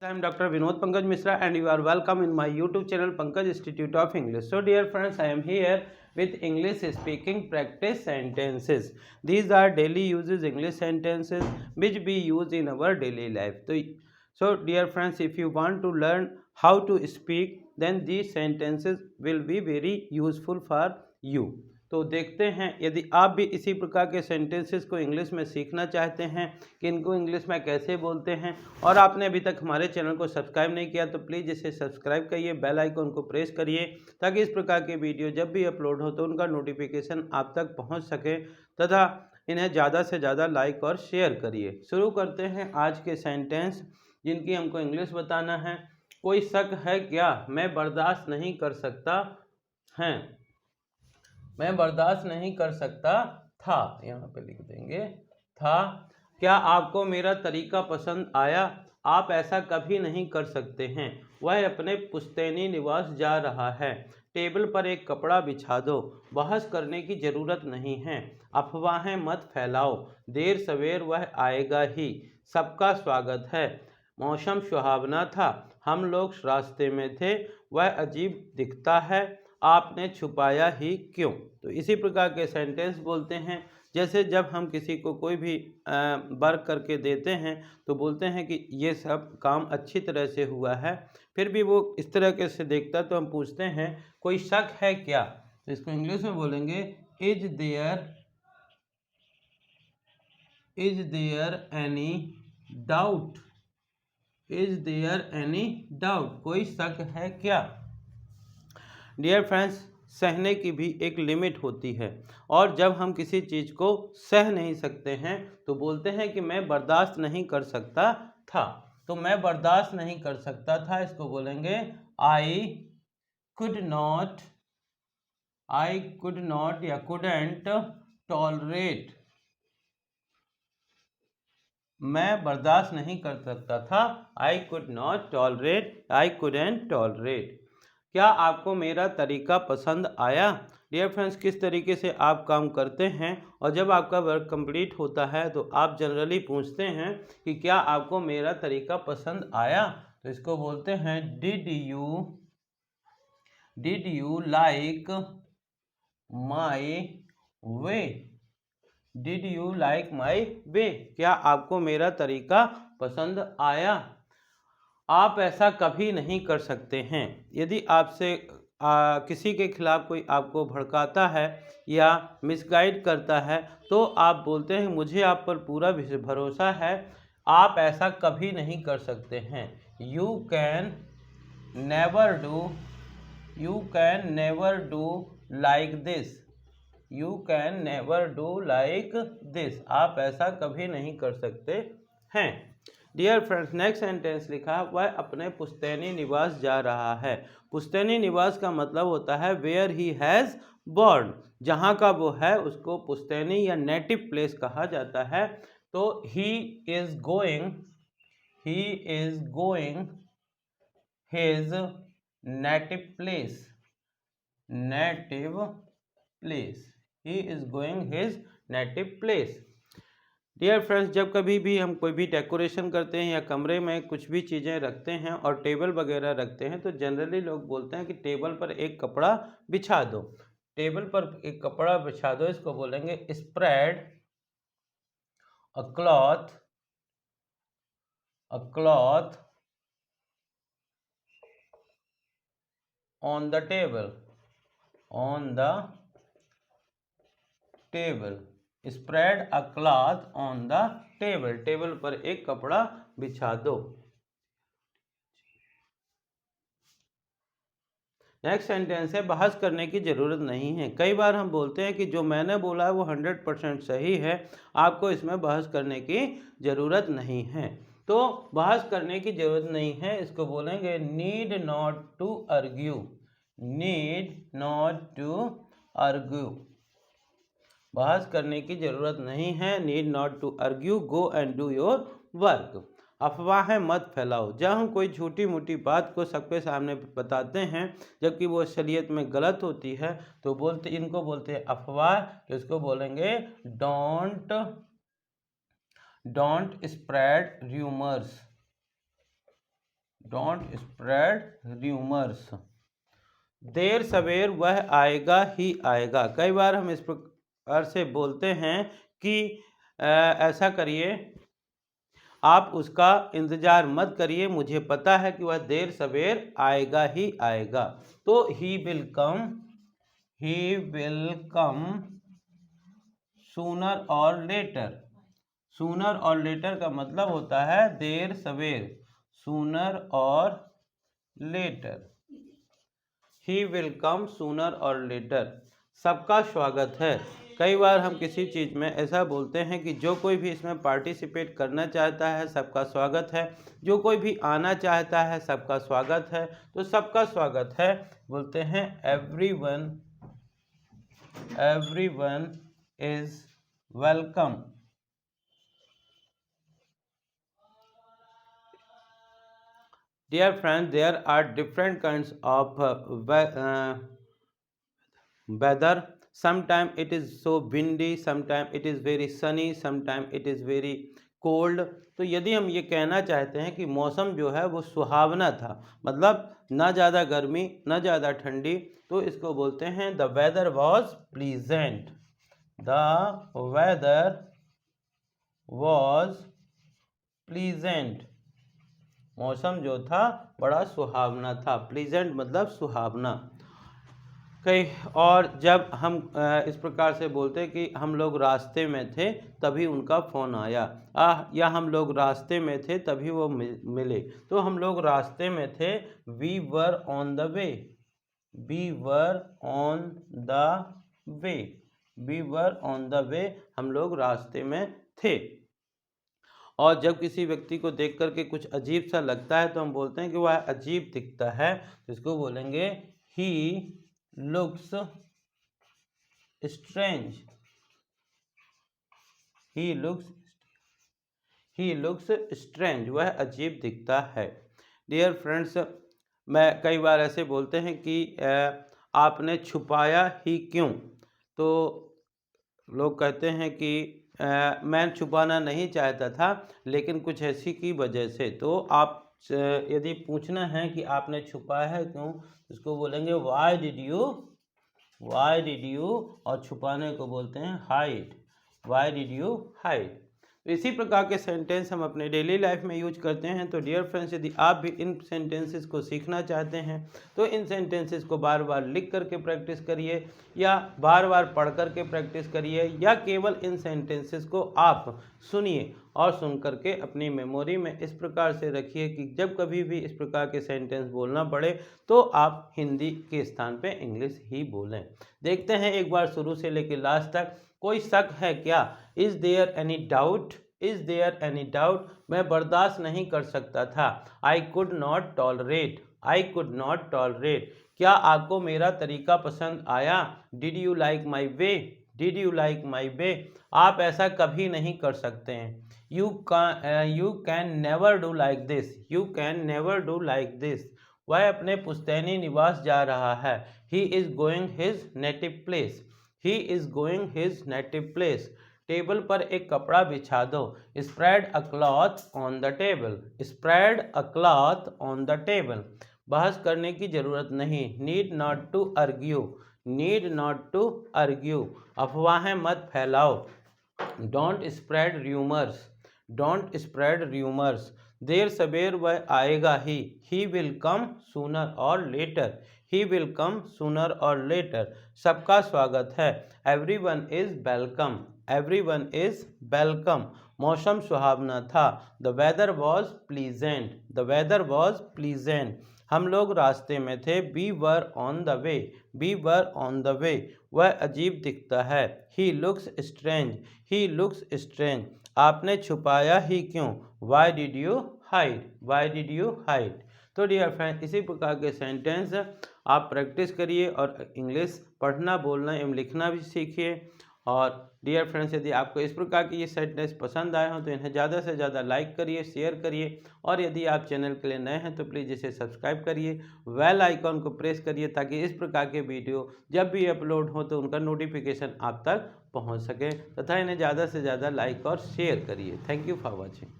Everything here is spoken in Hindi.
I am Dr. Vinod Pankaj Misra and you are welcome in my YouTube channel Pankaj Institute of English. So dear friends, I am here with English speaking practice sentences. These are daily uses English sentences which we use in our daily life. So dear friends, if you want to learn how to speak, then these sentences will be very useful for you. तो देखते हैं, यदि आप भी इसी प्रकार के सेंटेंसेस को इंग्लिश में सीखना चाहते हैं कि इनको इंग्लिश में कैसे बोलते हैं और आपने अभी तक हमारे चैनल को सब्सक्राइब नहीं किया तो प्लीज़ इसे सब्सक्राइब करिए, बेल आइकन को प्रेस करिए ताकि इस प्रकार के वीडियो जब भी अपलोड हो तो उनका नोटिफिकेशन आप तक पहुंच सके तथा इन्हें ज़्यादा से ज़्यादा लाइक और शेयर करिए। शुरू करते हैं आज के सेंटेंस जिनकी हमको इंग्लिश बताना है। कोई शक है क्या? मैं बर्दाश्त नहीं कर सकता है। मैं बर्दाश्त नहीं कर सकता था, यहाँ पे लिख देंगे था। क्या आपको मेरा तरीका पसंद आया? आप ऐसा कभी नहीं कर सकते हैं। वह अपने पुश्तैनी निवास जा रहा है। टेबल पर एक कपड़ा बिछा दो। बहस करने की ज़रूरत नहीं है। अफवाहें मत फैलाओ। देर सवेर वह आएगा ही। सबका स्वागत है। मौसम सुहावना था। हम लोग रास्ते में थे। वह अजीब दिखता है। आपने छुपाया ही क्यों? तो इसी प्रकार के सेंटेंस बोलते हैं। जैसे जब हम किसी को कोई भी वर्क करके देते हैं तो बोलते हैं कि ये सब काम अच्छी तरह से हुआ है, फिर भी वो इस तरह के से देखता तो हम पूछते हैं कोई शक है क्या? तो इसको इंग्लिश में बोलेंगे is there any doubt? Is there any doubt? कोई शक है क्या? डियर फ्रेंड्स, सहने की भी एक लिमिट होती है और जब हम किसी चीज़ को सह नहीं सकते हैं तो बोलते हैं कि मैं बर्दाश्त नहीं कर सकता था। तो मैं बर्दाश्त नहीं कर सकता था, इसको बोलेंगे आई कुड नॉट या कुडेंट टॉलरेट। मैं बर्दाश्त नहीं कर सकता था। I couldn't tolerate. क्या आपको मेरा तरीका पसंद आया? डियर फ्रेंड्स, किस तरीके से आप काम करते हैं और जब आपका वर्क कंप्लीट होता है तो आप जनरली पूछते हैं कि क्या आपको मेरा तरीका पसंद आया? तो इसको बोलते हैं did you like my way? Did you like my way? क्या आपको मेरा तरीका पसंद आया? आप ऐसा कभी नहीं कर सकते हैं। यदि आपसे किसी के खिलाफ कोई आपको भड़काता है या मिसगाइड करता है तो आप बोलते हैं मुझे आप पर पूरा भरोसा है, आप ऐसा कभी नहीं कर सकते हैं। You can never do like this. You can never do like this. आप ऐसा कभी नहीं कर सकते हैं। डियर फ्रेंड्स, नेक्स्ट सेंटेंस लिखा, वह अपने पुश्तैनी निवास जा रहा है। पुश्तैनी निवास का मतलब होता है वेयर ही हैज़ बॉर्न। जहाँ का वो है उसको पुश्तैनी या नेटिव प्लेस कहा जाता है। तो he is going his native place. He is going his native place. Dear friends, जब कभी भी हम कोई भी डेकोरेशन करते हैं या कमरे में कुछ भी चीज़ें रखते हैं और टेबल वगैरह रखते हैं तो जनरली लोग बोलते हैं कि टेबल पर एक कपड़ा बिछा दो। टेबल पर एक कपड़ा बिछा दो, इसको बोलेंगे spread a cloth on the table. Spread a cloth on the table. Table पर एक कपड़ा बिछा दो। नेक्स्ट सेंटेंस है, बहस करने की ज़रूरत नहीं है। कई बार हम बोलते हैं कि जो मैंने बोला है वो 100% सही है, आपको इसमें बहस करने की ज़रूरत नहीं है। तो बहस करने की ज़रूरत नहीं है, इसको बोलेंगे नीड नॉट टू आर्ग्यू। बहस करने की ज़रूरत नहीं है, need not to argue, go and do your work. अफवाहें मत फैलाओ। जब हम कोई छोटी मोटी बात को सबके सामने बताते हैं जबकि वो असलियत में गलत होती है तो इनको बोलते हैं अफवाह। तो इसको बोलेंगे don't spread rumours. Don't spread rumours. देर सवेर वह आएगा ही आएगा। कई बार हम इस प्रकार से बोलते हैं कि ऐसा करिए, आप उसका इंतज़ार मत करिए, मुझे पता है कि वह देर सवेर आएगा ही आएगा। तो he will come sooner or later. Sooner or later का मतलब होता है देर सवेर, sooner or later. He will come sooner or later. सबका स्वागत है। कई बार हम किसी चीज़ में ऐसा बोलते हैं कि जो कोई भी इसमें पार्टिसिपेट करना चाहता है सबका स्वागत है, जो कोई भी आना चाहता है सबका स्वागत है। तो सबका स्वागत है बोलते हैं everyone is welcome. Dear friends, there are different kinds of weather. Sometimes it is so windy, sometimes it is very sunny, sometimes it is very cold. तो यदि हम ये कहना चाहते हैं कि मौसम जो है वो सुहावना था, मतलब ना ज़्यादा गर्मी ना ज़्यादा ठंडी, तो इसको बोलते हैं the weather was pleasant. The weather was pleasant. मौसम जो था बड़ा सुहावना था। प्लीजेंट मतलब सुहावना। कई और जब हम इस प्रकार से बोलते कि हम लोग रास्ते में थे तभी उनका फ़ोन आया, या हम लोग रास्ते में थे तभी वो मिले। तो हम लोग रास्ते में थे, we were on the way. We were on the way. We were on the way, हम लोग रास्ते में थे। और जब किसी व्यक्ति को देख करके कुछ अजीब सा लगता है तो हम बोलते हैं कि वह अजीब दिखता है, तो इसको बोलेंगे ही looks strange. He looks strange, वह अजीब दिखता है। डियर फ्रेंड्स, मैं कई बार ऐसे बोलते हैं कि आपने छुपाया ही क्यों। तो लोग कहते हैं कि मैं छुपाना नहीं चाहता था लेकिन कुछ ऐसी की वजह से। तो आप यदि पूछना है कि आपने छुपाया है क्यों, इसको बोलेंगे वाई डिड यू, और छुपाने को बोलते हैं hide. Why did you hide. तो इसी प्रकार के सेंटेंस हम अपने डेली लाइफ में यूज करते हैं। तो डियर फ्रेंड्स, यदि आप भी इन सेंटेंसेस को सीखना चाहते हैं तो इन सेंटेंसेस को बार बार लिख करके प्रैक्टिस करिए, या बार बार पढ़ करके प्रैक्टिस करिए, या केवल इन सेंटेंसेस को आप सुनिए और सुन करके अपनी मेमोरी में इस प्रकार से रखिए कि जब कभी भी इस प्रकार के सेंटेंस बोलना पड़े तो आप हिंदी के स्थान पे इंग्लिश ही बोलें। देखते हैं एक बार शुरू से लेकर लास्ट तक। कोई शक है क्या? Is there any doubt? Is there any doubt? मैं बर्दाश्त नहीं कर सकता था। I could not tolerate. I could not tolerate. क्या आपको मेरा तरीका पसंद आया? Did you like my way? Did you like my way? आप ऐसा कभी नहीं कर सकते हैं। You can never do like this. You can never do like this. वह अपने पुश्तैनी निवास जा रहा है। He is going his native place. He is going his native place. Table पर एक कपड़ा बिछा दो। Spread a cloth on the table. Spread a cloth on the table. बहस करने की जरूरत नहीं। Need not to argue. Need not to argue. अफवाहें मत फैलाओ। Don't spread rumours. Don't spread rumours. देर सवेर वह आएगा ही। He will come sooner or later. He will come sooner or later. सबका स्वागत है। Everyone is welcome. Everyone is welcome. मौसम सुहावना था। The weather was pleasant. The weather was pleasant. हम लोग रास्ते में थे। We were on the way. We were on the way. वह अजीब दिखता है। He looks strange. He looks strange. आपने छुपाया ही क्यों? Why did you hide? Why did you hide? तो डियर फ्रेंड, इसी प्रकार के सेंटेंस आप प्रैक्टिस करिए और इंग्लिश पढ़ना, बोलना एवं लिखना भी सीखिए। और डियर फ्रेंड्स, यदि आपको इस प्रकार की ये सेंटेंस पसंद आए हों तो इन्हें ज़्यादा से ज़्यादा लाइक करिए, शेयर करिए, और यदि आप चैनल के लिए नए हैं तो प्लीज़ इसे सब्सक्राइब करिए, बेल आइकॉन को प्रेस करिए ताकि इस प्रकार के वीडियो जब भी अपलोड हो तो उनका नोटिफिकेशन आप तक पहुंच सके, तथा इन्हें ज़्यादा से ज़्यादा लाइक और शेयर करिए। Thank you for watching.